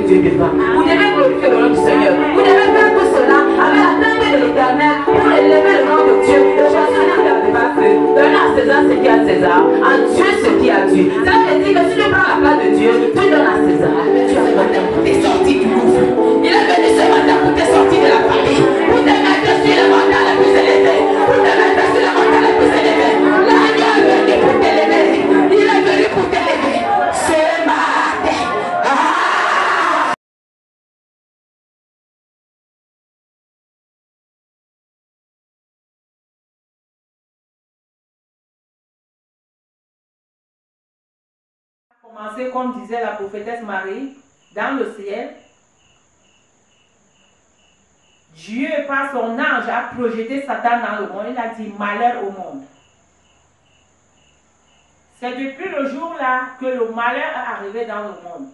Dieu devant. Vous devez glorifier le nom du Seigneur. Vous devez faire tout cela avec la tente de l'Éternel pour élever le nom de Dieu. Le chanson n'a pas fait. Donne à César ce qui est à César, à Dieu ce qui est à Dieu. Ça veut dire que si tu prends la place de Dieu, tu donnes à César. Tu as matin pour tes sorties du gouffre. Il est venu ce matin pour tes sorties de la famille. Pour te mettre sur le mandat la plus élevée. Pour te mettre sur le mandat la plus élevée. L'agneau est venu pour t'élever. Il est venu pour t'élever. Ce matin. Commencer comme disait la prophétesse Marie, dans le ciel, Dieu par son ange a projeté Satan dans le monde. Il a dit malheur au monde. C'est depuis le jour-là que le malheur est arrivé dans le monde.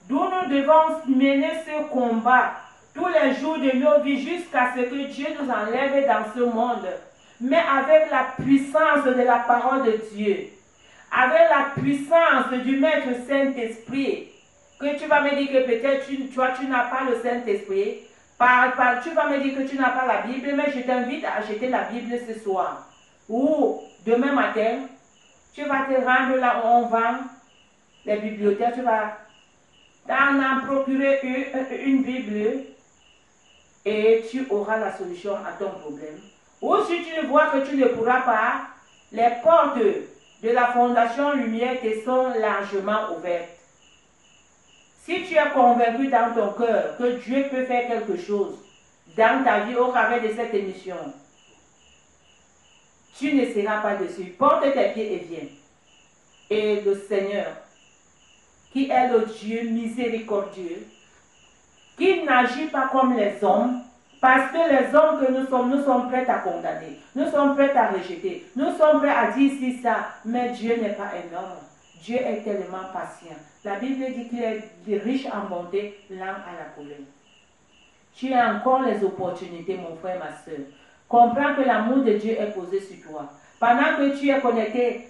D'où nous devons mener ce combat tous les jours de nos vies jusqu'à ce que Dieu nous enlève dans ce monde. Mais avec la puissance de la parole de Dieu. Avec la puissance du Maître Saint-Esprit, que tu vas me dire que peut-être tu n'as pas le Saint-Esprit, tu vas me dire que tu n'as pas la Bible, mais je t'invite à acheter la Bible ce soir. Ou demain matin, tu vas te rendre là où on vend les bibliothèques, tu vas t'en procurer une Bible et tu auras la solution à ton problème. Ou si tu vois que tu ne pourras pas, les portes de la Fondation Lumière te sont largement ouvertes. Si tu es convaincu dans ton cœur que Dieu peut faire quelque chose dans ta vie au travers de cette émission, tu ne seras pas dessus. Porte tes pieds et viens. Et le Seigneur, qui est le Dieu miséricordieux, qui n'agit pas comme les hommes, parce que les hommes que nous sommes prêts à condamner, nous sommes prêts à rejeter, nous sommes prêts à dire si ça, mais Dieu n'est pas un homme. Dieu est tellement patient. La Bible dit qu'il est riche en bonté, lent à la colère. Tu as encore les opportunités, mon frère, ma soeur. Comprends que l'amour de Dieu est posé sur toi. Pendant que tu es connecté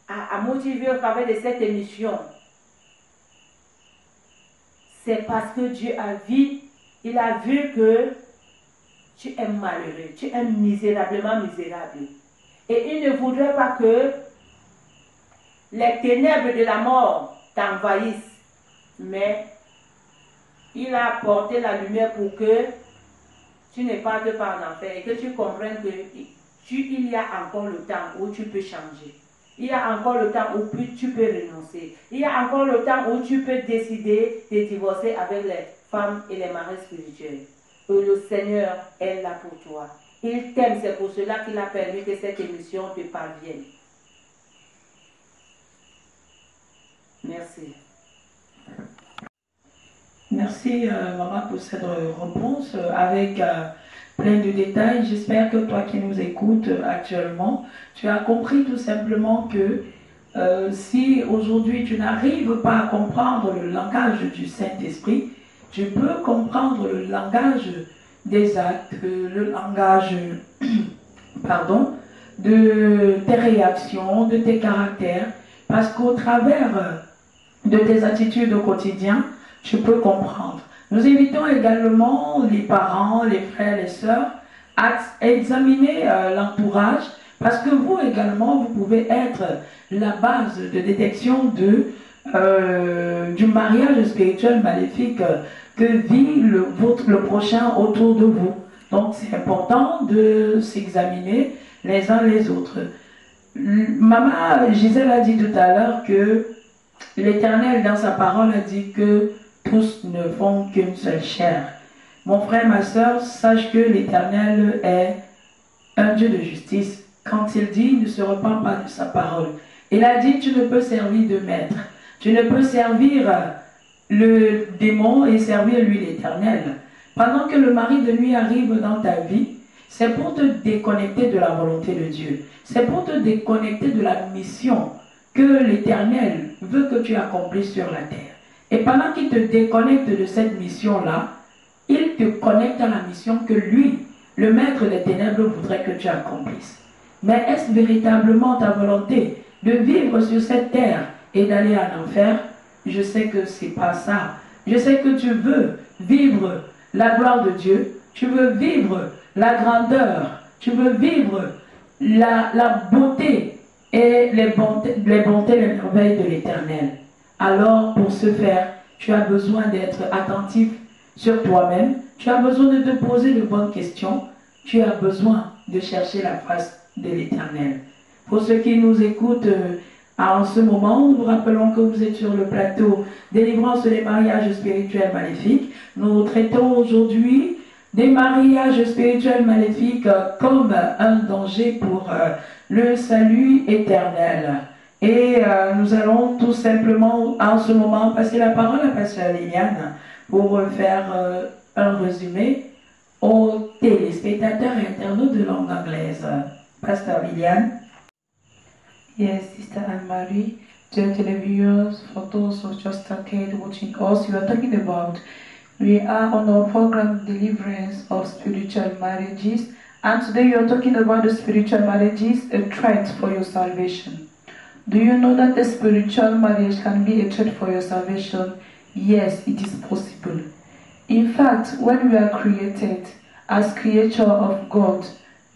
à motiver au travers de cette émission, c'est parce que Dieu a vu, il a vu que tu es malheureux, tu es misérablement misérable. Et il ne voudrait pas que les ténèbres de la mort t'envahissent. Mais il a apporté la lumière pour que tu ne partes pas en enfer et que tu comprennes qu'il y a encore le temps où tu peux changer. Il y a encore le temps où tu peux renoncer. Il y a encore le temps où tu peux décider de divorcer avec les femmes et les maris spirituels. Et le Seigneur est là pour toi. Il t'aime, c'est pour cela qu'il a permis que cette émission te parvienne. Merci. Merci maman pour cette réponse avec plein de détails. J'espère que toi qui nous écoutes actuellement, tu as compris tout simplement que si aujourd'hui tu n'arrives pas à comprendre le langage du Saint-Esprit, tu peux comprendre le langage des actes, le langage pardon, de tes réactions, de tes caractères, parce qu'au travers de tes attitudes au quotidien, tu peux comprendre. Nous invitons également les parents, les frères, les sœurs à examiner l'entourage, parce que vous également, vous pouvez être la base de détection du mariage spirituel maléfique que vit le prochain autour de vous. Donc c'est important de s'examiner les uns les autres. Maman Gisèle a dit tout à l'heure que l'Éternel dans sa parole a dit que tous ne font qu'une seule chair. Mon frère, ma soeur, sache que l'Éternel est un Dieu de justice. Quand il dit, il ne se repent pas de sa parole. Il a dit, tu ne peux servir de maître. Tu ne peux servir le démon et servir lui l'Éternel. Pendant que le mari de nuit arrive dans ta vie, c'est pour te déconnecter de la volonté de Dieu. C'est pour te déconnecter de la mission que l'Éternel veut que tu accomplisses sur la terre. Et pendant qu'il te déconnecte de cette mission-là, il te connecte à la mission que lui, le maître des ténèbres, voudrait que tu accomplisses. Mais est-ce véritablement ta volonté de vivre sur cette terre et d'aller en enfer? Je sais que ce n'est pas ça. Je sais que tu veux vivre la gloire de Dieu, tu veux vivre la grandeur, tu veux vivre la beauté et les bontés, les merveilles de l'Éternel. Alors, pour ce faire, tu as besoin d'être attentif sur toi-même, tu as besoin de te poser de bonnes questions, tu as besoin de chercher la face de l'Éternel. Pour ceux qui nous écoutent en ce moment, nous rappelons que vous êtes sur le plateau Délivrance des mariages spirituels maléfiques. Nous traitons aujourd'hui des mariages spirituels maléfiques comme un danger pour le salut éternel. Et nous allons tout simplement en ce moment passer la parole à Pasteur Liliane pour faire un résumé aux téléspectateurs et internautes de langue anglaise. Pasteur Liliane. Yes, Sister Anne-Marie, dear televiewers, for those who just started watching us, we are talking about, we are on our program Deliverance of Spiritual Marriages, and today we are talking about the spiritual marriages, a threat for your salvation. Do you know that a spiritual marriage can be a threat for your salvation? Yes, it is possible. In fact, when we are created as creature of God,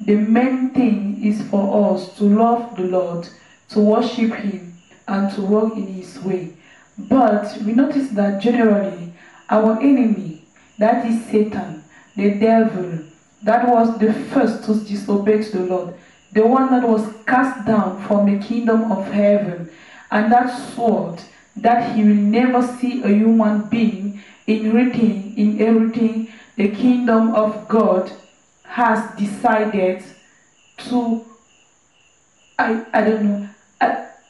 the main thing is for us to love the Lord, to worship Him, and to walk in His way. But we notice that generally, our enemy, that is Satan, the devil, that was the first to disobey to the Lord, the one that was cast down from the kingdom of heaven, and that sword that he will never see a human being in everything the kingdom of God has decided to,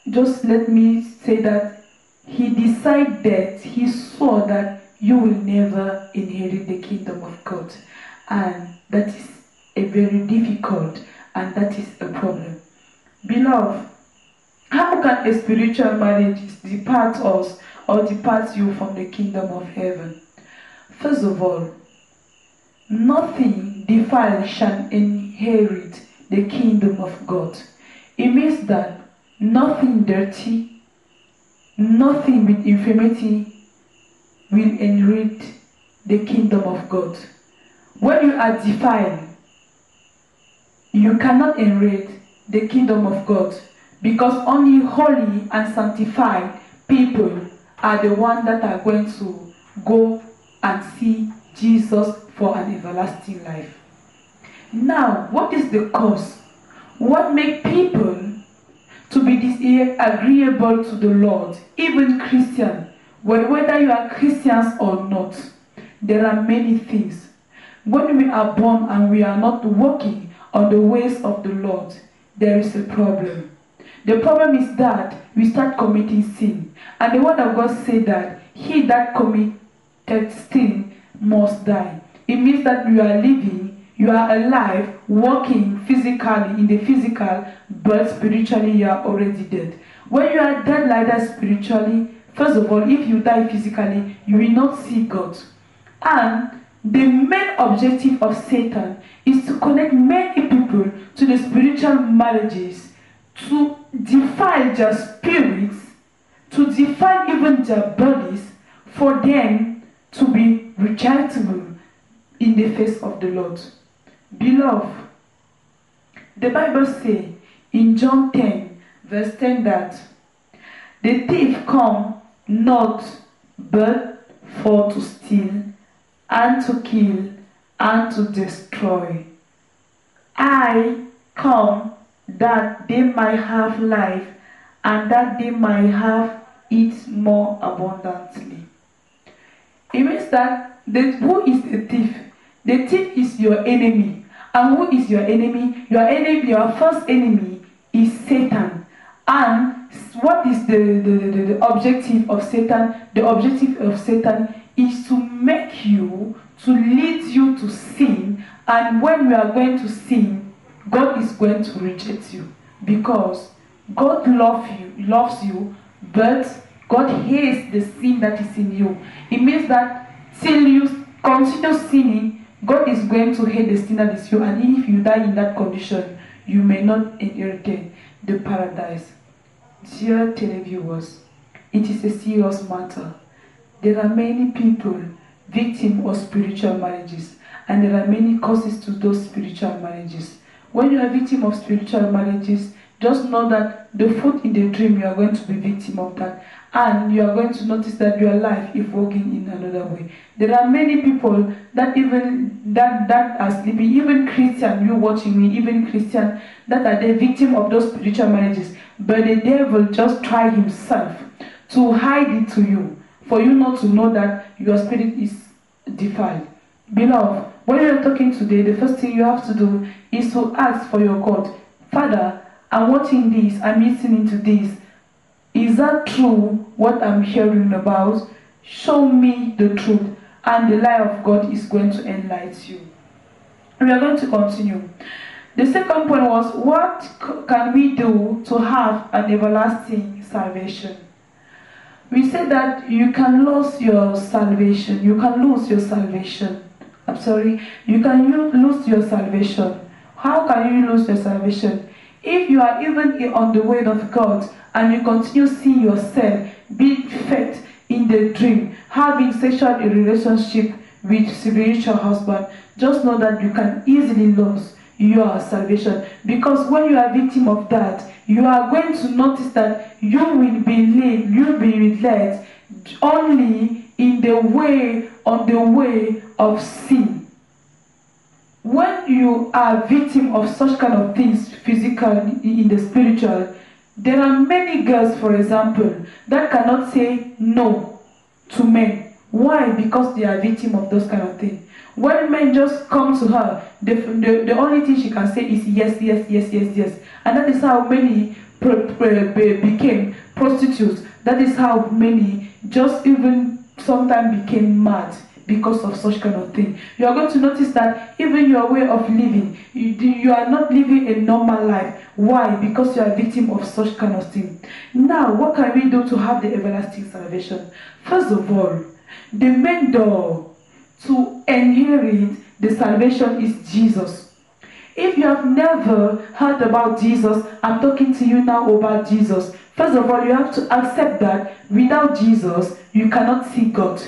just let me say that he decided, he saw that you will never inherit the kingdom of God. And that is a very difficult, and that is a problem. Beloved, how can a spiritual marriage depart us or depart you from the kingdom of heaven? First of all, nothing defiled shall inherit the kingdom of God. It means that nothing dirty, nothing with infirmity will inherit the kingdom of God. When you are defiled, you cannot inherit the kingdom of God, because only holy and sanctified people are the ones that are going to go and see Jesus for an everlasting life. Now, what is the cause? What makes people to be disagreeable to the Lord, even Christian? Well, whether you are Christians or not, there are many things. When we are born and we are not walking on the ways of the Lord, there is a problem. The problem is that we start committing sin. And the word of God says that he that committed sin must die. It means that you are living, you are alive, walking physically in the physical, but spiritually you are already dead. When you are dead like that spiritually, first of all, if you die physically, you will not see God. And the main objective of Satan is to connect many people to the spiritual marriages, to defile their spirits, to defile even their bodies, for them to be rejectable in the face of the Lord. Beloved, the Bible says in John 10, verse 10 that the thief come not but for to steal and to kill and to destroy. I come that they might have life, and that they might have it more abundantly. It means that who is the thief? The thief is your enemy. And who is your enemy? Your enemy, your first enemy is Satan. And what is the objective of Satan? The objective of Satan is to make you, to lead you to sin. And when you are going to sin, God is going to reject you, because God loves you, but God hates the sin that is in you. It means that till you continue sinning, God is going to hate the sin that is you, and if you die in that condition, you may not inherit the paradise. Dear televiewers, it is a serious matter. there are many people victim of spiritual marriages, and there are many causes to those spiritual marriages. When you are victim of spiritual marriages, just know that the food in the dream, you are going to be victim of that, and you are going to notice that your life is working in another way. There are many people that even that are sleeping, even Christian, you watching me, even Christian, that are the victim of those spiritual marriages, but the devil just tried himself to hide it to you, for you not to know that your spirit is defiled. Beloved, when you are talking today, the first thing you have to do is to ask for your God. Father, I'm watching this, I'm listening to this. Is that true, what I'm hearing about? Show me the truth, and the light of God is going to enlighten you. We are going to continue. The second point was, what can we do to have an everlasting salvation? We said that you can lose your salvation. You can lose your salvation. You can lose your salvation. How can you lose your salvation? If you are even on the word of God and you continue seeing yourself being fed in the dream, having sexual relationship with spiritual husband, just know that you can easily lose your salvation. Because when you are a victim of that, you are going to notice that you will be led only in the way, on the way of sin. When you are a victim of such kind of things, physical, in the spiritual, there are many girls, for example, that cannot say no to men. Why? Because they are victim of those kind of things. When men just come to her, the only thing she can say is yes, yes, yes, yes, yes. And that is how many became prostitutes. That is how many just even sometimes became mad because of such kind of thing. You are going to notice that even your way of living, you are not living a normal life. Why? Because you are a victim of such kind of thing. Now, what can we do to have the everlasting salvation? First of all, the main door to inherit the salvation is Jesus. If you have never heard about Jesus, I'm talking to you now about Jesus. First of all, you have to accept that without Jesus, you cannot see God.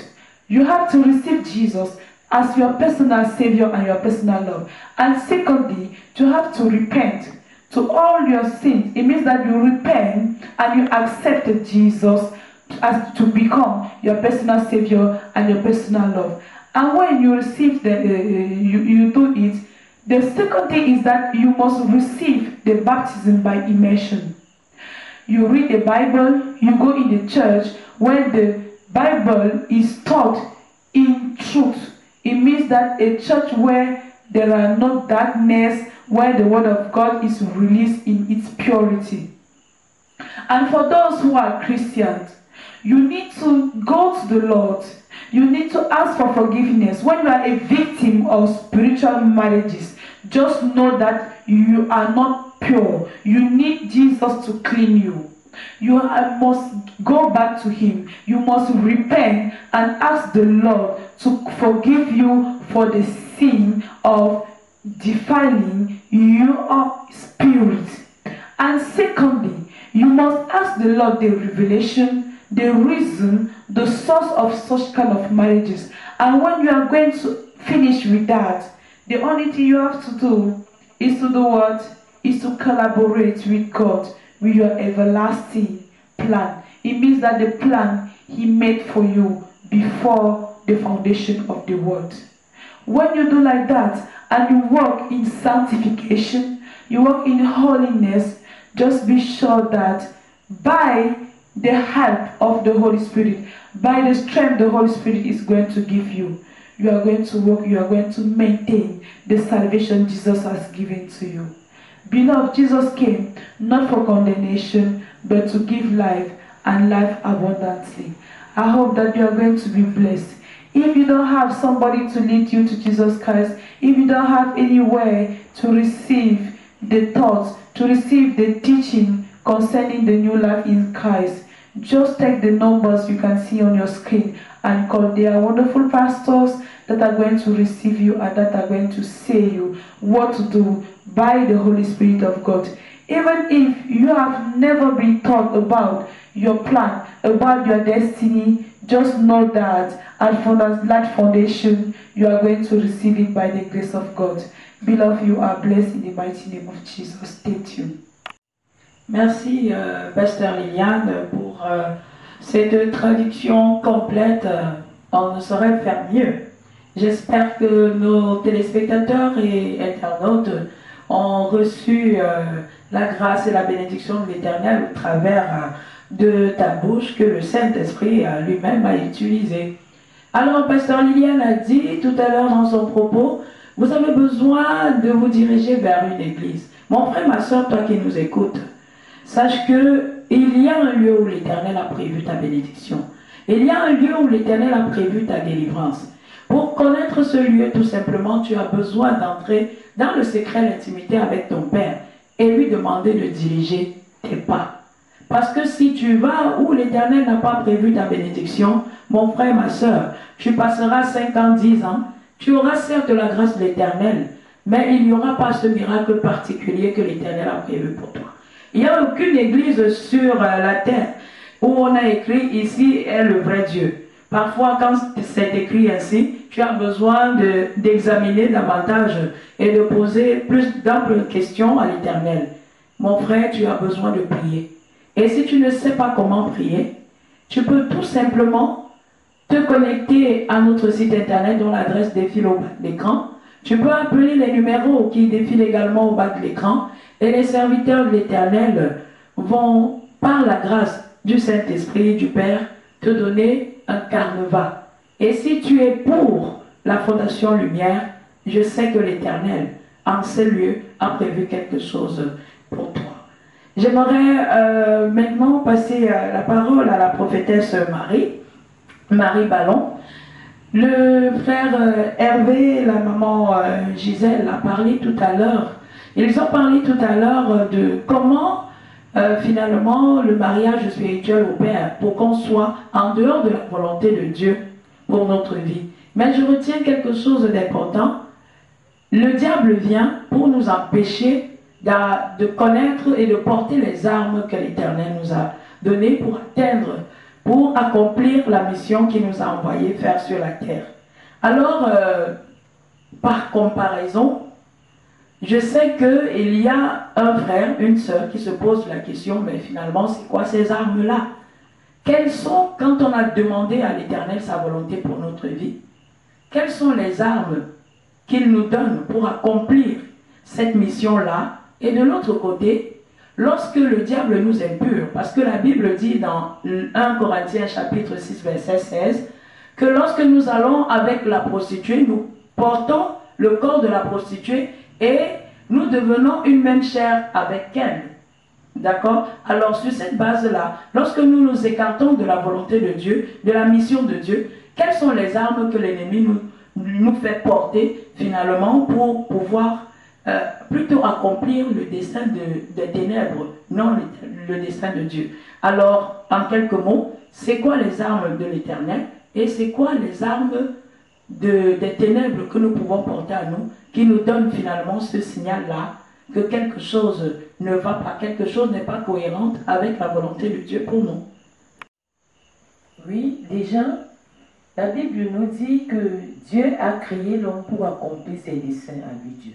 You have to receive Jesus as your personal Savior and your personal Lord. And secondly, you have to repent to all your sins. It means that you repent and you accept Jesus as to become your personal Savior and your personal Lord. And when you receive you do it, the second thing is that you must receive the baptism by immersion. You read the Bible, you go in the church where the Bible is taught in truth. It means that a church where there are no darkness, where the word of God is released in its purity. And for those who are Christians, you need to go to the Lord. You need to ask for forgiveness. When you are a victim of spiritual marriages, just know that you are not pure. You need Jesus to clean you. You must go back to Him. You must repent and ask the Lord to forgive you for the sin of defiling your spirit. And secondly, you must ask the Lord the revelation, the reason, the source of such kind of marriages. And when you are going to finish with that, the only thing you have to do is to do what? Is to collaborate with God, with your everlasting plan. It means that the plan He made for you before the foundation of the world. When you do like that and you walk in sanctification, you walk in holiness, just be sure that by the help of the Holy Spirit, by the strength the Holy Spirit is going to give you, you are going to walk, you are going to maintain the salvation Jesus has given to you. Beloved, Jesus came not for condemnation, but to give life and life abundantly. I hope that you are going to be blessed. If you don't have somebody to lead you to Jesus Christ, if you don't have anywhere to receive the thoughts, to receive the teaching concerning the new life in Christ, just take the numbers you can see on your screen and call. They are wonderful pastors that are going to receive you and that are going to say you what to do by the Holy Spirit of God. Even if you have never been taught about your plan, about your destiny, just know that at that foundation, you are going to receive it by the grace of God. Beloved, you are blessed in the mighty name of Jesus. Stay tuned. Merci, Pasteur Liliane, pour cette traduction complète. On ne saurait faire mieux. J'espère que nos téléspectateurs et internautes ont reçu la grâce et la bénédiction de l'Éternel au travers de ta bouche que le Saint-Esprit lui-même a utilisé. Alors, Pasteur Liliane a dit tout à l'heure dans son propos, vous avez besoin de vous diriger vers une église. Mon frère, ma soeur, toi qui nous écoutes, sache qu'il y a un lieu où l'Éternel a prévu ta bénédiction. Il y a un lieu où l'Éternel a prévu ta délivrance. Pour connaître ce lieu, tout simplement, tu as besoin d'entrer dans le secret, l'intimité avec ton Père et lui demander de diriger tes pas. Parce que si tu vas où l'Éternel n'a pas prévu ta bénédiction, mon frère, ma soeur, tu passeras 5 ans, 10 ans, tu auras certes la grâce de l'Éternel, mais il n'y aura pas ce miracle particulier que l'Éternel a prévu pour toi. Il n'y a aucune église sur la terre où on a écrit ici est le vrai Dieu. Parfois, quand c'est écrit ainsi, tu as besoin d'examiner davantage et de poser plus d'amples questions à l'Éternel. Mon frère, tu as besoin de prier. Et si tu ne sais pas comment prier, tu peux tout simplement te connecter à notre site internet dont l'adresse défile au bas de l'écran. Tu peux appeler les numéros qui défilent également au bas de l'écran et les serviteurs de l'Éternel vont, par la grâce du Saint-Esprit, du Père, te donner un carnaval. Et si tu es pour la Fondation Lumière, je sais que l'Éternel, en ce lieu, a prévu quelque chose pour toi. J'aimerais maintenant passer la parole à la prophétesse Marie Ballon. Le frère Hervé, la maman Gisèle a parlé tout à l'heure. Ils ont parlé tout à l'heure de comment finalement le mariage spirituel opère pour qu'on soit en dehors de la volonté de Dieu pour notre vie. Mais je retiens quelque chose d'important. Le diable vient pour nous empêcher de connaître et de porter les armes que l'Éternel nous a données pour atteindre, pour accomplir la mission qu'il nous a envoyé faire sur la terre. Alors, par comparaison, je sais qu'il y a un frère, une sœur qui se pose la question, mais finalement, c'est quoi ces armes-là? Quelles sont, quand on a demandé à l'Éternel sa volonté pour notre vie, quelles sont les armes qu'il nous donne pour accomplir cette mission-là? Et de l'autre côté, lorsque le diable nous impure, parce que la Bible dit dans 1 Corinthiens chapitre 6, verset 16, que lorsque nous allons avec la prostituée, nous portons le corps de la prostituée et nous devenons une même chair avec elle. D'accord? Alors sur cette base-là, lorsque nous nous écartons de la volonté de Dieu, de la mission de Dieu, quelles sont les armes que l'ennemi nous fait porter finalement pour pouvoir plutôt accomplir le dessein des ténèbres, non le dessein de Dieu. Alors, en quelques mots, c'est quoi les armes de l'Éternel et c'est quoi les armes des ténèbres que nous pouvons porter à nous, qui nous donnent finalement ce signal-là que quelque chose ne va pas, quelque chose n'est pas cohérent avec la volonté de Dieu pour nous. Oui, déjà, la Bible nous dit que Dieu a créé l'homme pour accomplir ses desseins à lui, Dieu.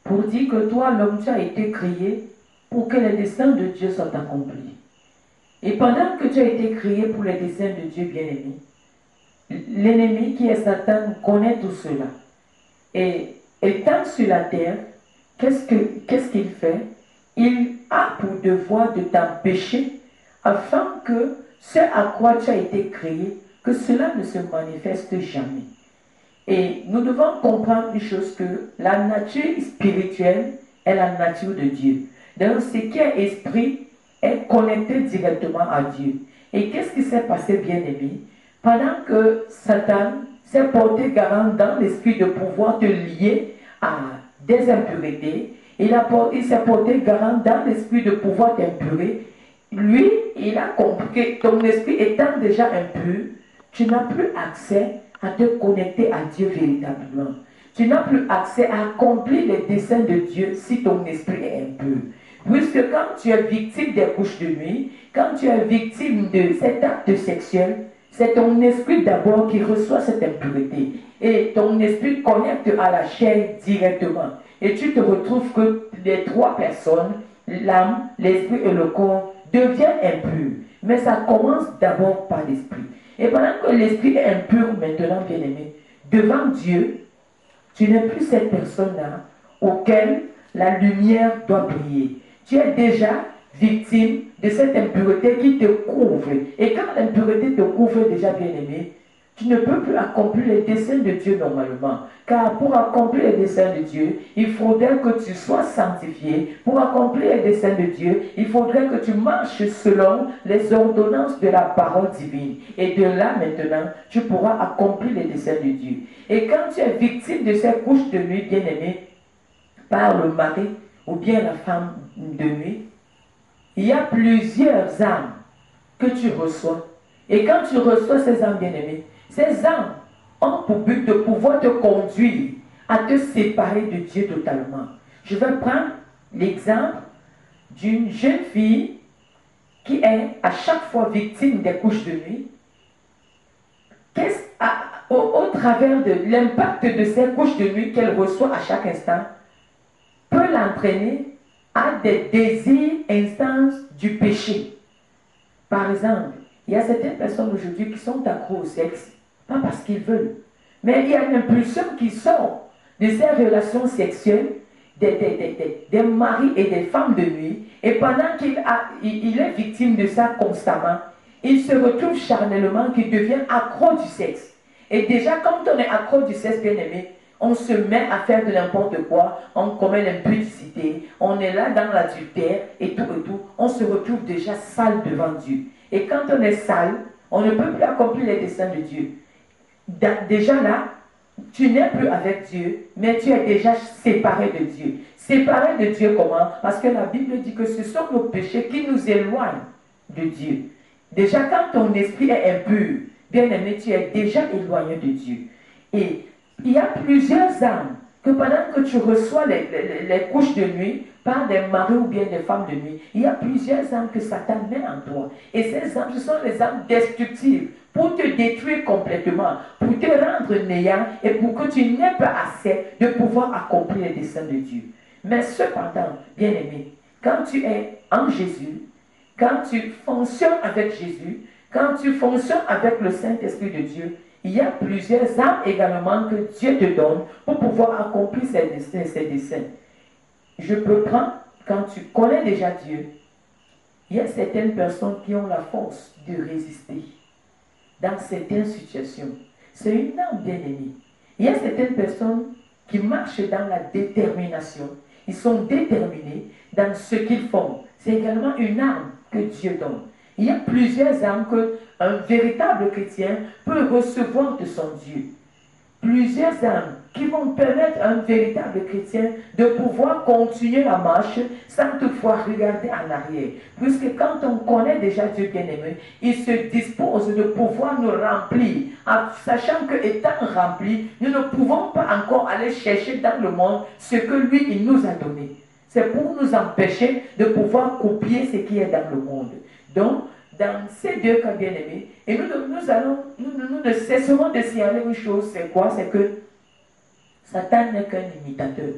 Pour dire que toi, l'homme, tu as été créé pour que les desseins de Dieu soient accomplis. Et pendant que tu as été créé pour les desseins de Dieu bien-aimé, l'ennemi qui est Satan connaît tout cela. Et étant sur la terre, qu'est-ce qu'il fait? Il a pour devoir de t'empêcher afin que ce à quoi tu as été créé, que cela ne se manifeste jamais. Et nous devons comprendre une chose, que la nature spirituelle est la nature de Dieu. Donc ce qui est esprit est connecté directement à Dieu. Et qu'est-ce qui s'est passé, bien-aimé? Pendant que Satan s'est porté garant dans l'esprit de pouvoir te lier à des impuretés, il s'est porté garant dans l'esprit de pouvoir t'impurer. Lui, il a compris que ton esprit étant déjà impur, tu n'as plus accès à te connecter à Dieu véritablement. Tu n'as plus accès à accomplir les desseins de Dieu si ton esprit est impur. Puisque quand tu es victime des couches de nuit, quand tu es victime de cet acte sexuel, C'est ton esprit d'abord qui reçoit cette impureté. Et ton esprit connecte à la chair directement. Et tu te retrouves que les trois personnes, l'âme, l'esprit et le corps, deviennent impurs. Mais ça commence d'abord par l'esprit. Et pendant que l'esprit est impur maintenant, bien-aimé, devant Dieu, tu n'es plus cette personne-là auquel la lumière doit briller. Tu es déjà victime de cette impureté qui te couvre. Et quand l'impureté te couvre déjà, bien-aimé, tu ne peux plus accomplir les desseins de Dieu normalement. Car pour accomplir les desseins de Dieu, il faudrait que tu sois sanctifié. Pour accomplir les desseins de Dieu, il faudrait que tu marches selon les ordonnances de la parole divine. Et de là maintenant, tu pourras accomplir les desseins de Dieu. Et quand tu es victime de ces couches de nuit, bien-aimé, par le mari ou bien la femme de nuit, il y a plusieurs âmes que tu reçois. Et quand tu reçois ces âmes, bien-aimées, ces âmes ont pour but de pouvoir te conduire à te séparer de Dieu totalement. Je vais prendre l'exemple d'une jeune fille qui est à chaque fois victime des couches de nuit. Au travers de l'impact de ces couches de nuit qu'elle reçoit à chaque instant, peut l'entraîner à des désirs, instances du péché. Par exemple, il y a certaines personnes aujourd'hui qui sont accros au sexe, pas parce qu'ils veulent, mais il y a une impulsion qui sort de ces relations sexuelles des maris et des femmes de nuit, et pendant qu'il est victime de ça constamment, il se retrouve charnellement qu'il devient accro du sexe. Et déjà, quand on est accro du sexe, bien-aimé, on se met à faire de n'importe quoi, on commet l'impudicité, on est là dans l'adultère et tout, on se retrouve déjà sale devant Dieu. Et quand on est sale, on ne peut plus accomplir les desseins de Dieu. Déjà là, tu n'es plus avec Dieu, mais tu es déjà séparé de Dieu. Séparé de Dieu comment? Parce que la Bible dit que ce sont nos péchés qui nous éloignent de Dieu. Déjà quand ton esprit est impur, bien-aimé, tu es déjà éloigné de Dieu. Et il y a plusieurs âmes que pendant que tu reçois les couches de nuit par des maris ou bien des femmes de nuit, il y a plusieurs âmes que Satan met en toi. Et ces âmes, ce sont les âmes destructives pour te détruire complètement, pour te rendre néant et pour que tu n'aies pas assez de pouvoir accomplir les desseins de Dieu. Mais cependant, bien-aimé, quand tu es en Jésus, quand tu fonctionnes avec Jésus, quand tu fonctionnes avec le Saint-Esprit de Dieu, il y a plusieurs âmes également que Dieu te donne pour pouvoir accomplir ses desseins. Je peux prendre, quand tu connais déjà Dieu, il y a certaines personnes qui ont la force de résister dans certaines situations. C'est une âme bien-aimée. Il y a certaines personnes qui marchent dans la détermination. Ils sont déterminés dans ce qu'ils font. C'est également une âme que Dieu donne. Il y a plusieurs âmes qu'un véritable chrétien peut recevoir de son Dieu. Plusieurs âmes qui vont permettre à un véritable chrétien de pouvoir continuer la marche sans toutefois regarder en arrière. Puisque quand on connaît déjà Dieu bien-aimé, il se dispose de pouvoir nous remplir, sachant que étant remplis, nous ne pouvons pas encore aller chercher dans le monde ce que lui, il nous a donné. C'est pour nous empêcher de pouvoir copier ce qui est dans le monde. Donc, dans ces deux cas bien-aimés, et nous ne cesserons de signaler une chose, c'est quoi? C'est que Satan n'est qu'un imitateur.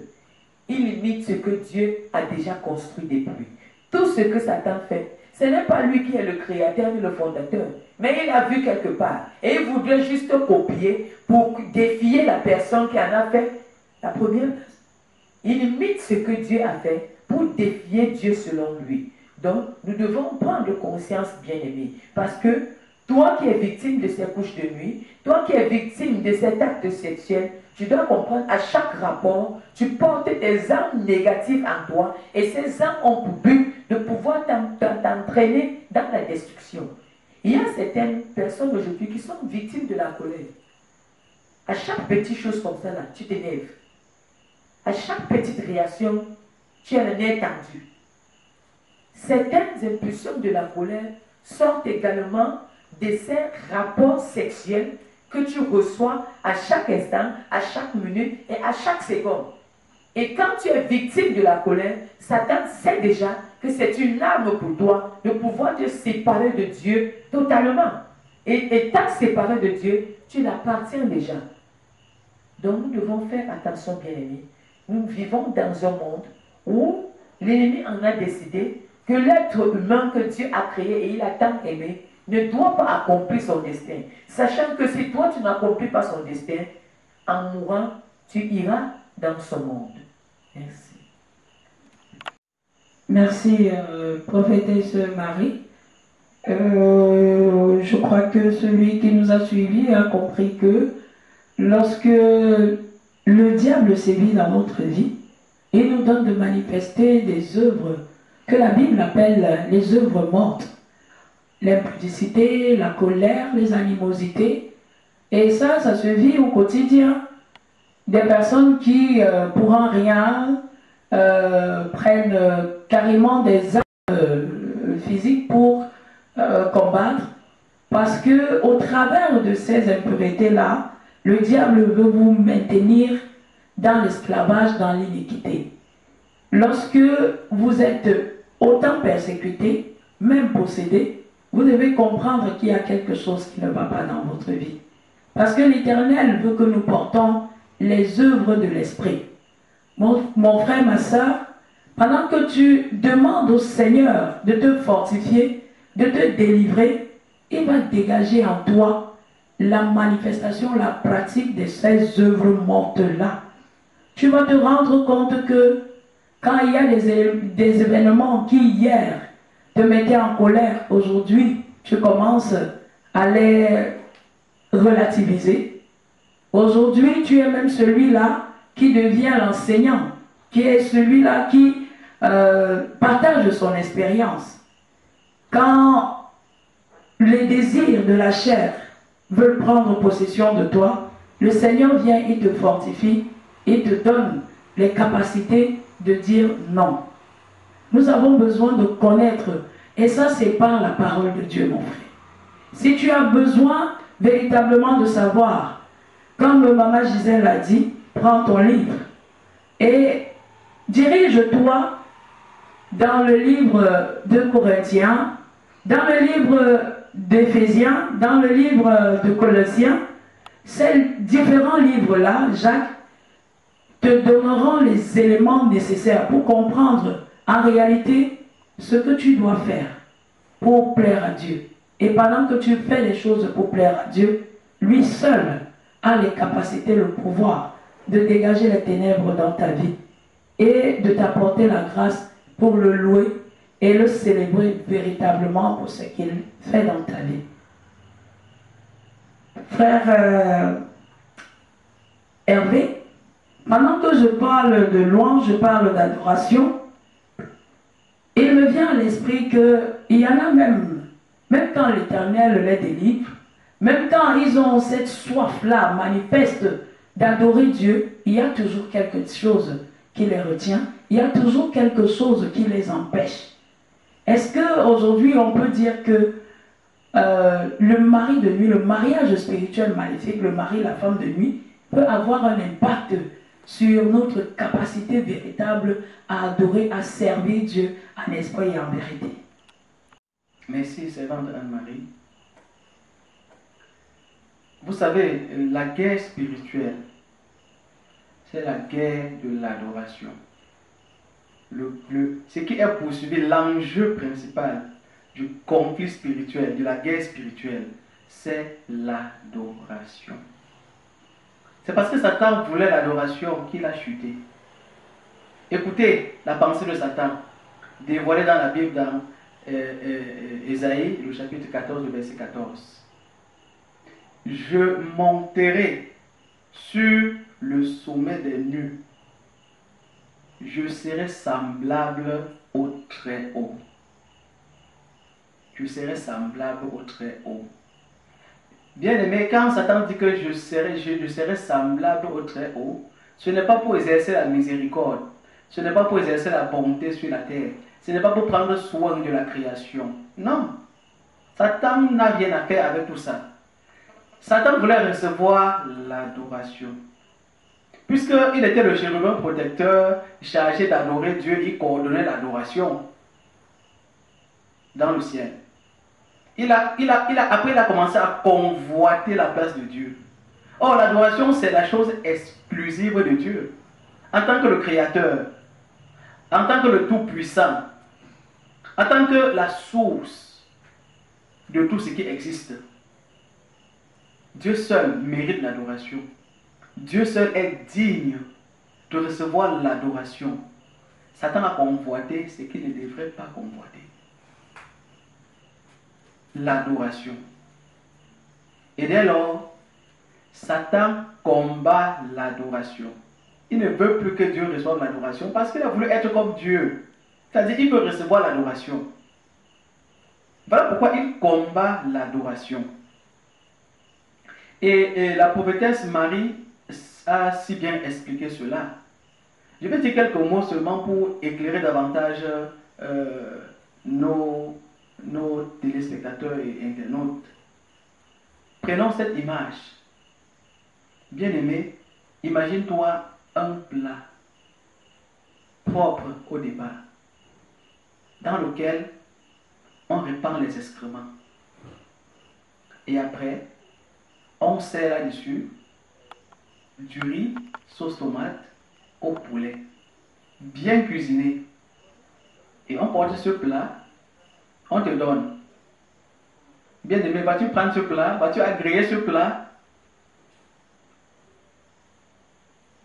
Il imite ce que Dieu a déjà construit depuis. Tout ce que Satan fait, ce n'est pas lui qui est le créateur ni le fondateur, mais il a vu quelque part. Et il voudrait juste copier pour défier la personne qui en a fait la première. Il imite ce que Dieu a fait pour défier Dieu selon lui. Donc, nous devons prendre conscience, bien-aimés, parce que toi qui es victime de ces couches de nuit, toi qui es victime de cet acte sexuel, tu dois comprendre, à chaque rapport, tu portes des âmes négatives en toi, et ces âmes ont pour but de pouvoir t'entraîner dans la destruction. Il y a certaines personnes aujourd'hui qui sont victimes de la colère. À chaque petite chose comme ça, là, tu t'énerves. À chaque petite réaction, tu as le nez tendu. Certaines impulsions de la colère sortent également de ces rapports sexuels que tu reçois à chaque instant, à chaque minute et à chaque seconde. Et quand tu es victime de la colère, Satan sait déjà que c'est une arme pour toi de pouvoir te séparer de Dieu totalement. Et étant séparé de Dieu, tu l'appartiens déjà. Donc nous devons faire attention, bien-aimés. Nous vivons dans un monde où l'ennemi en a décidé que l'être humain que Dieu a créé et il a tant aimé ne doit pas accomplir son destin. Sachant que si toi tu n'accomplis pas son destin, en mourant, tu iras dans ce monde. Merci. Merci, prophétesse Marie. Je crois que celui qui nous a suivis a compris que lorsque le diable sévit dans notre vie, il nous donne de manifester des œuvres que la Bible appelle les œuvres mortes. L'impudicité, la colère, les animosités. Et ça se vit au quotidien. Des personnes qui, pour un rien, prennent carrément des armes physiques pour combattre. Parce que au travers de ces impuretés-là, le diable veut vous maintenir dans l'esclavage, dans l'iniquité. Lorsque vous êtes autant persécuté, même possédé, vous devez comprendre qu'il y a quelque chose qui ne va pas dans votre vie. Parce que l'Éternel veut que nous portons les œuvres de l'Esprit. Mon frère, ma soeur, pendant que tu demandes au Seigneur de te fortifier, de te délivrer, il va dégager en toi la manifestation, la pratique de ces œuvres mortes-là. Tu vas te rendre compte que quand il y a des événements qui hier te mettaient en colère, aujourd'hui, tu commences à les relativiser. Aujourd'hui, tu es même celui-là qui devient l'enseignant, qui est celui-là qui partage son expérience. Quand les désirs de la chair veulent prendre possession de toi, le Seigneur vient et te fortifie et te donne les capacités de dire non. Nous avons besoin de connaître, et ça c'est par la parole de Dieu, mon frère. Si tu as besoin véritablement de savoir, comme Maman Gisèle l'a dit, prends ton livre et dirige-toi dans le livre de Corinthiens, dans le livre d'Éphésiens, dans le livre de Colossiens. Ces différents livres-là, Jacques, te donneront les éléments nécessaires pour comprendre en réalité ce que tu dois faire pour plaire à Dieu. Et pendant que tu fais les choses pour plaire à Dieu, lui seul a les capacités, le pouvoir de dégager les ténèbres dans ta vie et de t'apporter la grâce pour le louer et le célébrer véritablement pour ce qu'il fait dans ta vie. Frère Hervé, maintenant que je parle de louange, je parle d'adoration, il me vient à l'esprit qu'il y en a même quand l'Éternel les délivre, même quand ils ont cette soif-là manifeste d'adorer Dieu, il y a toujours quelque chose qui les retient, il y a toujours quelque chose qui les empêche. Est-ce qu'aujourd'hui on peut dire que le mari de nuit, le mariage spirituel maléfique, le mari, la femme de nuit, peut avoir un impact sur notre capacité véritable à adorer, à servir Dieu en esprit et en vérité? Merci, servante Anne-Marie. Vous savez, la guerre spirituelle, c'est la guerre de l'adoration. Ce qui est poursuivi, l'enjeu principal du conflit spirituel, de la guerre spirituelle, c'est l'adoration. C'est parce que Satan voulait l'adoration qu'il a chuté. Écoutez la pensée de Satan, dévoilée dans la Bible, dans Ésaïe, le chapitre 14, le verset 14. Je monterai sur le sommet des nues. Je serai semblable au Très-Haut. Je serai semblable au Très-Haut. Bien aimé, quand Satan dit que je serai semblable au Très-Haut, ce n'est pas pour exercer la miséricorde, ce n'est pas pour exercer la bonté sur la terre, ce n'est pas pour prendre soin de la création. Non, Satan n'a rien à faire avec tout ça. Satan voulait recevoir l'adoration. Puisqu'il était le chérubin protecteur chargé d'adorer Dieu, il coordonnait l'adoration dans le ciel. Après, il a commencé à convoiter la place de Dieu. Or, l'adoration, c'est la chose exclusive de Dieu. En tant que le Créateur, en tant que le Tout-Puissant, en tant que la source de tout ce qui existe, Dieu seul mérite l'adoration. Dieu seul est digne de recevoir l'adoration. Satan a convoité ce qu'il ne devrait pas convoiter. L'adoration. Et dès lors, Satan combat l'adoration. Il ne veut plus que Dieu reçoive l'adoration parce qu'il a voulu être comme Dieu. C'est-à-dire qu'il veut recevoir l'adoration. Voilà pourquoi il combat l'adoration. Et la prophétesse Marie a si bien expliqué cela. Je vais dire quelques mots seulement pour éclairer davantage nos téléspectateurs et internautes. Prenons cette image. Bien-aimé, imagine-toi un plat propre au départ, dans lequel on répand les excréments. Et après, on sert là-dessus du riz, sauce tomate, au poulet, bien cuisiné. Et on porte ce plat, on te donne. Bien aimé, vas-tu prendre ce plat, vas-tu agréer ce plat?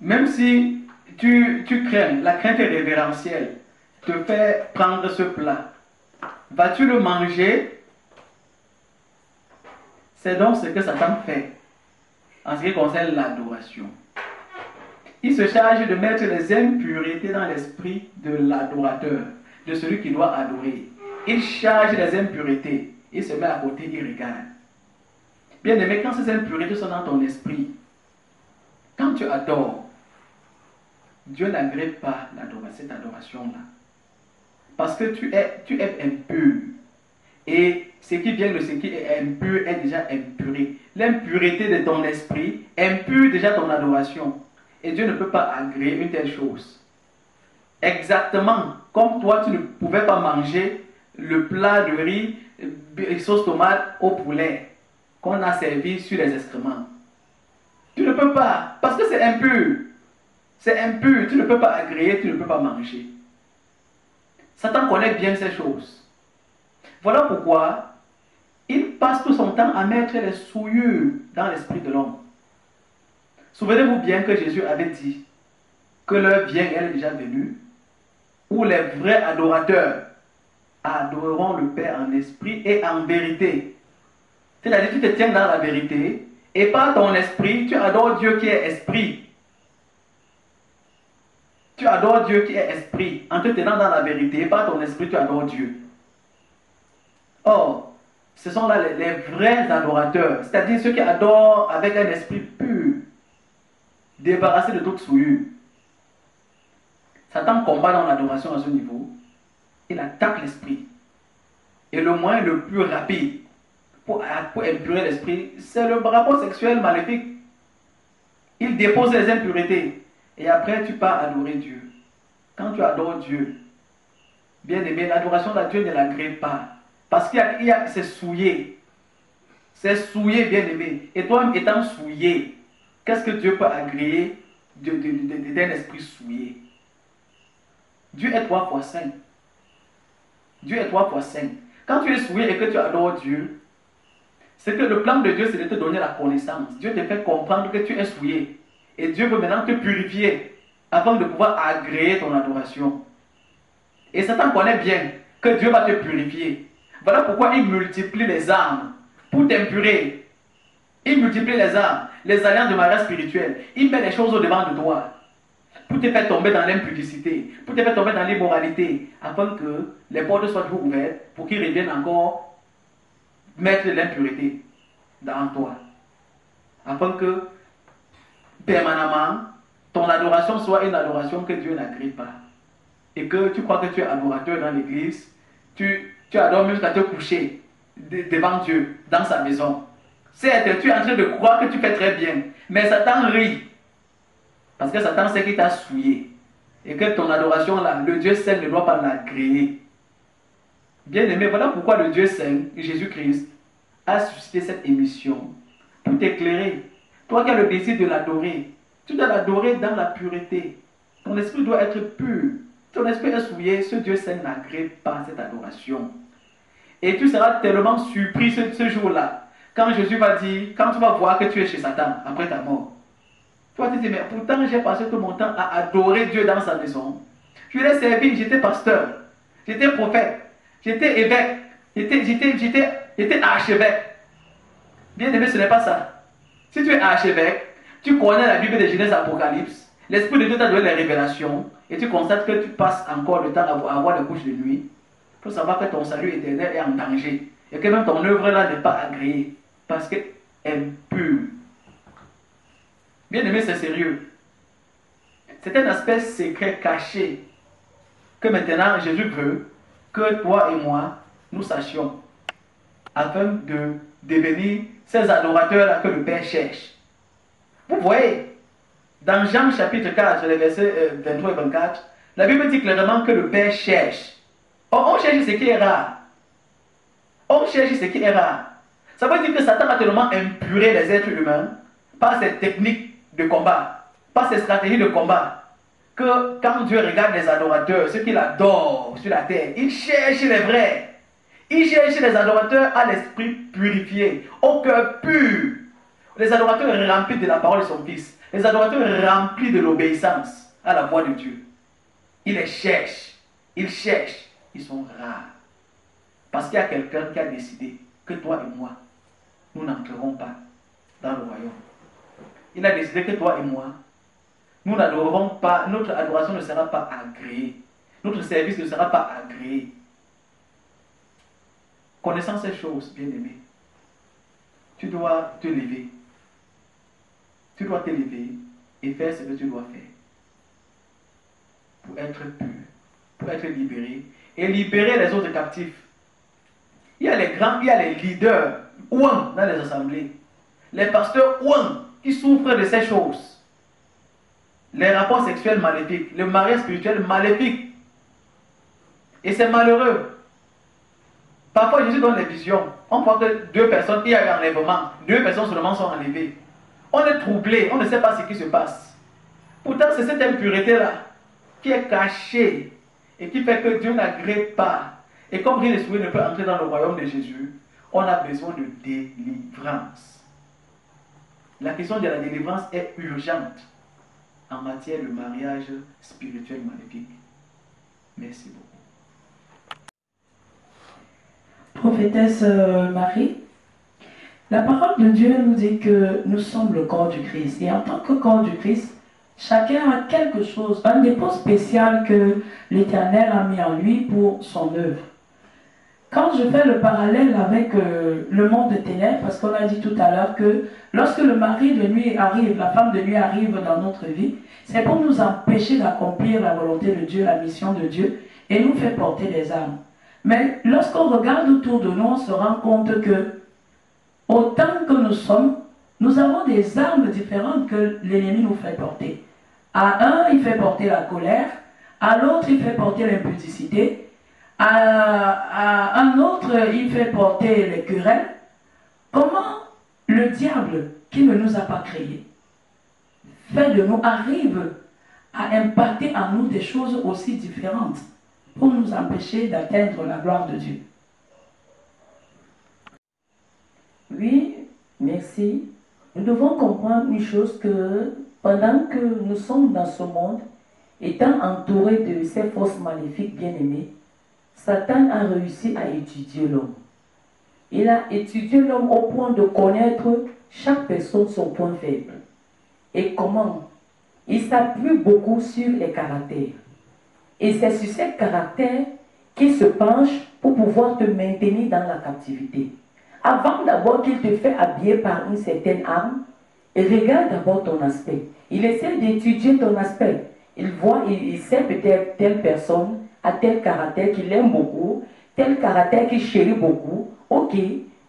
Même si tu crains, la crainte révérentielle te fait prendre ce plat, vas-tu le manger? C'est donc ce que Satan fait en ce qui concerne l'adoration. Il se charge de mettre les impuretés dans l'esprit de l'adorateur, de celui qui doit adorer. Il charge les impuretés, il se met à côté, il regarde. Bien aimé, quand ces impuretés sont dans ton esprit, quand tu adores, Dieu n'agrée pas cette adoration-là. Parce que tu es impur. Et ce qui vient de ce qui est impur est déjà impuré. L'impureté de ton esprit impure déjà ton adoration. Et Dieu ne peut pas agréer une telle chose. Exactement comme toi, tu ne pouvais pas manger le plat de riz et sauce tomate au poulet qu'on a servi sur les excréments. Tu ne peux pas, parce que c'est impur. C'est impur, tu ne peux pas agréer, tu ne peux pas manger. Satan connaît bien ces choses. Voilà pourquoi il passe tout son temps à mettre les souillures dans l'esprit de l'homme. Souvenez-vous bien que Jésus avait dit que l'heure vient, elle est déjà venue, où les vrais adorateurs adoreront le Père en esprit et en vérité. C'est-à-dire que tu te tiens dans la vérité et par ton esprit, tu adores Dieu qui est esprit. Tu adores Dieu qui est esprit. En te tenant dans la vérité, par ton esprit, tu adores Dieu. Or, ce sont là les vrais adorateurs, c'est-à-dire ceux qui adorent avec un esprit pur, débarrassé de toute souillure. Satan combat dans l'adoration à ce niveau. Il attaque l'esprit. Et le moyen le plus rapide pour impurer l'esprit, c'est le rapport sexuel maléfique. Il dépose les impuretés. Et après, tu pars adorer Dieu. Quand tu adores Dieu, bien aimé, l'adoration de Dieu ne l'agrée pas. Parce qu'il y a c'est souillé. C'est souillé, bien aimé. Et toi, étant souillé, qu'est-ce que Dieu peut agréer d'un esprit souillé? Dieu est 3 fois saint. Dieu est 3 fois saint. Quand tu es souillé et que tu adores Dieu, c'est que le plan de Dieu, c'est de te donner la connaissance. Dieu te fait comprendre que tu es souillé. Et Dieu veut maintenant te purifier afin de pouvoir agréer ton adoration. Et Satan connaît bien que Dieu va te purifier. Voilà pourquoi il multiplie les armes pour t'impurer. Il multiplie les armes, les alliances de mariage spirituel. Il met les choses au-devant de toi pour te faire tomber dans l'impudicité, pour te faire tomber dans l'immoralité, afin que les portes soient toujours ouvertes pour qu'il revienne encore mettre l'impureté dans toi. Afin que permanemment, ton adoration soit une adoration que Dieu n'agrée pas. Et que tu crois que tu es adorateur dans l'église, tu adores même jusqu'à te coucher devant Dieu, dans sa maison. Certes, tu es en train de croire que tu fais très bien, mais Satan rit. Parce que Satan sait qu'il t'a souillé. Et que ton adoration là, le Dieu saint ne doit pas l'agréer. Bien aimé, voilà pourquoi le Dieu saint, Jésus-Christ, a suscité cette émission pour t'éclairer. Toi qui as le désir de l'adorer, tu dois l'adorer dans la pureté. Ton esprit doit être pur. Ton esprit est souillé. Ce Dieu saint n'agrée pas cette adoration. Et tu seras tellement surpris ce jour-là. Quand Jésus va dire, quand tu vas voir que tu es chez Satan après ta mort. Tu vas te dire, mais pourtant j'ai passé tout mon temps à adorer Dieu dans sa maison. Je l'ai servi, j'étais pasteur, j'étais prophète, j'étais évêque, j'étais archevêque. Bien aimé, ce n'est pas ça. Si tu es archevêque, tu connais la Bible de Genèse Apocalypse, l'Esprit de Dieu t'a donné les révélations, et tu constates que tu passes encore le temps à avoir les couches de nuit, il faut savoir que ton salut éternel est en danger, et que même ton œuvre là n'est pas agréée, parce qu'elle est pure. Bien aimé, c'est sérieux. C'est un aspect secret caché que maintenant Jésus veut que toi et moi, nous sachions, afin de devenir ces adorateurs-là que le Père cherche. Vous voyez, dans Jean chapitre 4, les versets 23 et 24, la Bible dit clairement que le Père cherche. On cherche ce qui est rare. On cherche ce qui est rare. Ça veut dire que Satan a tellement impuré les êtres humains par ses techniques de combat, par ses stratégies de combat, que quand Dieu regarde les adorateurs, ceux qu'il adore sur la terre, il cherche les vrais. Il cherche les adorateurs à l'esprit purifié, au cœur pur. Les adorateurs remplis de la parole de son Fils. Les adorateurs remplis de l'obéissance à la voix de Dieu. Il les cherche. Ils cherchent. Ils sont rares. Parce qu'il y a quelqu'un qui a décidé que toi et moi, nous n'entrerons pas dans le royaume. Il a décidé que toi et moi, nous n'adorerons pas, notre adoration ne sera pas agréée. Notre service ne sera pas agréé. Connaissant ces choses, bien-aimé, tu dois te lever. Tu dois te lever et faire ce que tu dois faire. Pour être pur, pour être libéré et libérer les autres captifs. Il y a les grands, il y a les leaders ouin dans les assemblées. Les pasteurs ouin qui souffrent de ces choses. Les rapports sexuels maléfiques, le mariage spirituel maléfique. Et c'est malheureux. Parfois, Jésus donne les visions. On voit que 2 personnes, il y a eu enlèvement. 2 personnes seulement sont enlevées. On est troublé, on ne sait pas ce qui se passe. Pourtant, c'est cette impureté-là qui est cachée et qui fait que Dieu n'agrée pas. Et comme rien de souhait ne peut entrer dans le royaume de Jésus, on a besoin de délivrance. La question de la délivrance est urgente en matière de mariage spirituel maléfique. Merci beaucoup. Prophétesse Marie, la parole de Dieu nous dit que nous sommes le corps du Christ. Et en tant que corps du Christ, chacun a quelque chose, un dépôt spécial que l'Éternel a mis en lui pour son œuvre. Quand je fais le parallèle avec le monde de ténèbres, parce qu'on a dit tout à l'heure que lorsque le mari de nuit arrive, la femme de nuit arrive dans notre vie, c'est pour nous empêcher d'accomplir la volonté de Dieu, la mission de Dieu, et nous faire porter les armes. Mais lorsqu'on regarde autour de nous, on se rend compte que autant que nous sommes, nous avons des armes différentes que l'ennemi nous fait porter. À un, il fait porter la colère, à l'autre, il fait porter l'impudicité, à un autre, il fait porter les querelles. Comment le diable, qui ne nous a pas créés, fait de nous, arrive à impacter en nous des choses aussi différentes pour nous empêcher d'atteindre la gloire de Dieu? Oui, merci. Nous devons comprendre une chose que pendant que nous sommes dans ce monde, étant entourés de ces forces maléfiques bien-aimées, Satan a réussi à étudier l'homme. Il a étudié l'homme au point de connaître chaque personne son point faible. Et comment? Il s'appuie beaucoup sur les caractères. Et c'est sur ces caractères qu'il se penche pour pouvoir te maintenir dans la captivité. Avant d'abord qu'il te fait habiller par une certaine arme, regarde d'abord ton aspect. Il essaie d'étudier ton aspect. Il voit, il sait peut-être telle personne a tel caractère qu'il aime beaucoup, tel caractère qu'il chérit beaucoup. Ok,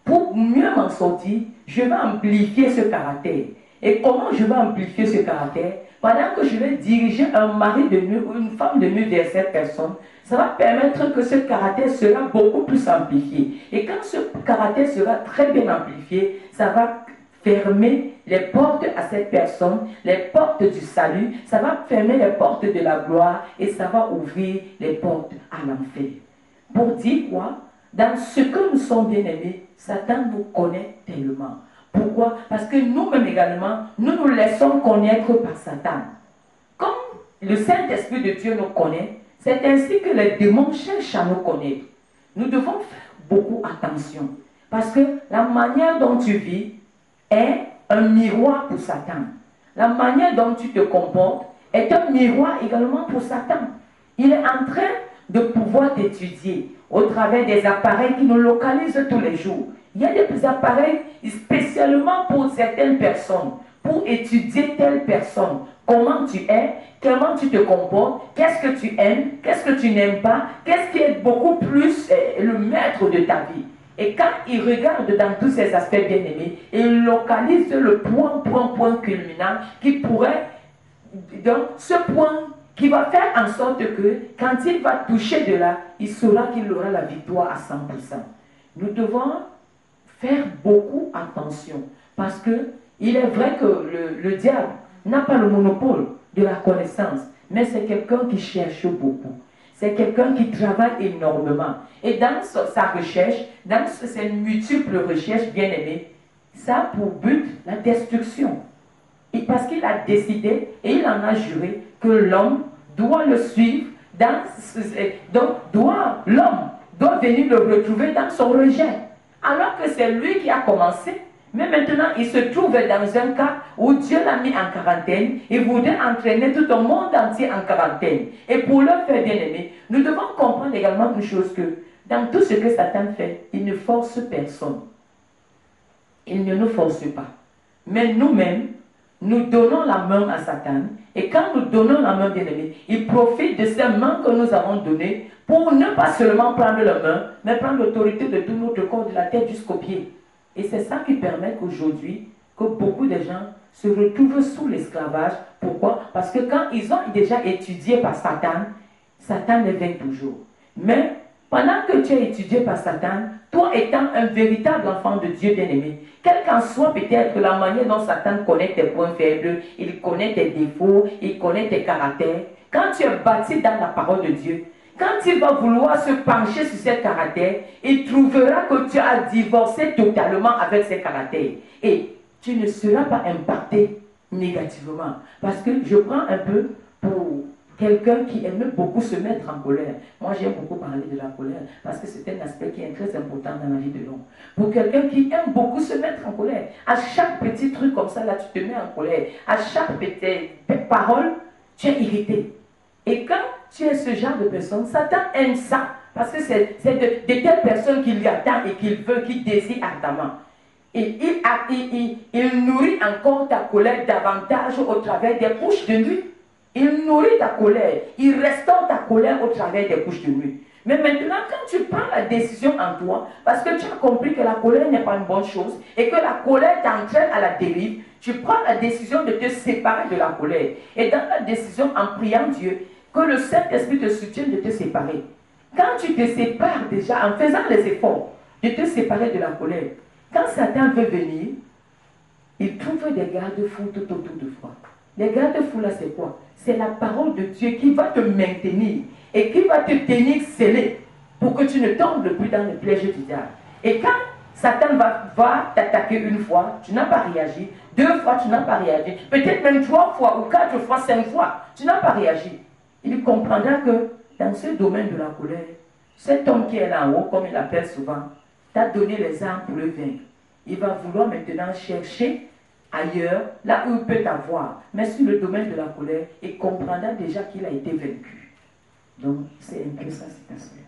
pour mieux m'en sortir, je vais amplifier ce caractère. Et comment je vais amplifier ce caractère? Pendant que je vais diriger un mari de mieux ou une femme de mieux vers cette personne, ça va permettre que ce caractère sera beaucoup plus amplifié. Et quand ce caractère sera très bien amplifié, ça va fermer les portes à cette personne, les portes du salut, ça va fermer les portes de la gloire et ça va ouvrir les portes à l'enfer. Pour dire quoi? Dans ce que nous sommes bien-aimés, Satan nous connaît tellement. Pourquoi? Parce que nous-mêmes également, nous nous laissons connaître par Satan. Comme le Saint-Esprit de Dieu nous connaît, c'est ainsi que les démons cherchent à nous connaître. Nous devons faire beaucoup attention. Parce que la manière dont tu vis est un miroir pour Satan. La manière dont tu te comportes est un miroir également pour Satan. Il est en train de pouvoir t'étudier au travers des appareils qui nous localisent tous les jours. Il y a des appareils spécialement pour certaines personnes, pour étudier telle personne, comment tu es, comment tu te comportes, qu'est-ce que tu aimes, qu'est-ce que tu n'aimes pas, qu'est-ce qui est beaucoup plus le maître de ta vie. Et quand il regarde dans tous ces aspects bien-aimés, il localise le point culminant qui pourrait, donc ce point qui va faire en sorte que quand il va toucher de là, il saura qu'il aura la victoire à 100%. Nous devons faire beaucoup attention parce que il est vrai que le diable n'a pas le monopole de la connaissance, mais c'est quelqu'un qui cherche beaucoup. C'est quelqu'un qui travaille énormément. Et dans sa recherche, dans ses multiples recherches bien-aimées, ça a pour but la destruction. Et parce qu'il a décidé et il en a juré que l'homme doit le suivre l'homme doit venir le retrouver dans son rejet. Alors que c'est lui qui a commencé, mais maintenant il se trouve dans un cas où Dieu l'a mis en quarantaine, il voudrait entraîner tout le monde entier en quarantaine. Et pour le faire bien aimer, nous devons comprendre également une chose que dans tout ce que Satan fait, il ne force personne. Il ne nous force pas. Mais nous-mêmes, nous donnons la main à Satan. Et quand nous donnons la main, bien-aimé, il profite de ces mains que nous avons données pour ne pas seulement prendre la main, mais prendre l'autorité de tout notre corps, de la tête jusqu'aux pieds. Et c'est ça qui permet qu'aujourd'hui, que beaucoup de gens se retrouvent sous l'esclavage. Pourquoi? Parce que quand ils ont déjà étudié par Satan, Satan les vainc toujours. Mais pendant que tu es étudié par Satan, toi étant un véritable enfant de Dieu bien-aimé, quelle qu'en soit peut-être la manière dont Satan connaît tes points faibles, il connaît tes défauts, il connaît tes caractères, quand tu es bâti dans la parole de Dieu, quand il va vouloir se pencher sur ces caractères, il trouvera que tu as divorcé totalement avec ces caractères. Et tu ne seras pas impacté négativement. Parce que je prends un peu pour quelqu'un qui aime beaucoup se mettre en colère. Moi, j'aime beaucoup parler de la colère parce que c'est un aspect qui est très important dans la vie de l'homme. Pour quelqu'un qui aime beaucoup se mettre en colère, à chaque petit truc comme ça, là, tu te mets en colère. À chaque petite parole, tu es irrité. Et quand tu es ce genre de personne, Satan aime ça. Parce que c'est de telles personnes qu'il y attend et qu'il veut, qu'il désire ardemment. Et il nourrit encore ta colère davantage au travers des couches de nuit. Il nourrit ta colère, il restaure ta colère au travers des couches de nuit. Mais maintenant, quand tu prends la décision en toi, parce que tu as compris que la colère n'est pas une bonne chose et que la colère t'entraîne à la dérive, tu prends la décision de te séparer de la colère. Et dans la décision, en priant Dieu, que le Saint-Esprit te soutienne de te séparer. Quand tu te sépares déjà, en faisant les efforts de te séparer de la colère, quand Satan veut venir, il trouve des garde-fous tout autour de toi. Les garde-fous là, c'est quoi? C'est la parole de Dieu qui va te maintenir et qui va te tenir scellé pour que tu ne tombes plus dans le piège du diable. Et quand Satan va t'attaquer une fois, tu n'as pas réagi. 2 fois, tu n'as pas réagi. Peut-être même 3 fois ou 4 fois, 5 fois, tu n'as pas réagi. Il comprendra que dans ce domaine de la colère, cet homme qui est là en haut, comme il l'appelle souvent, t'a donné les armes pour le vaincre. Il va vouloir maintenant chercher ailleurs, là où il peut t'avoir. Mais sur le domaine de la colère, il comprendra déjà qu'il a été vaincu. Donc, c'est un peu ça, cet aspect.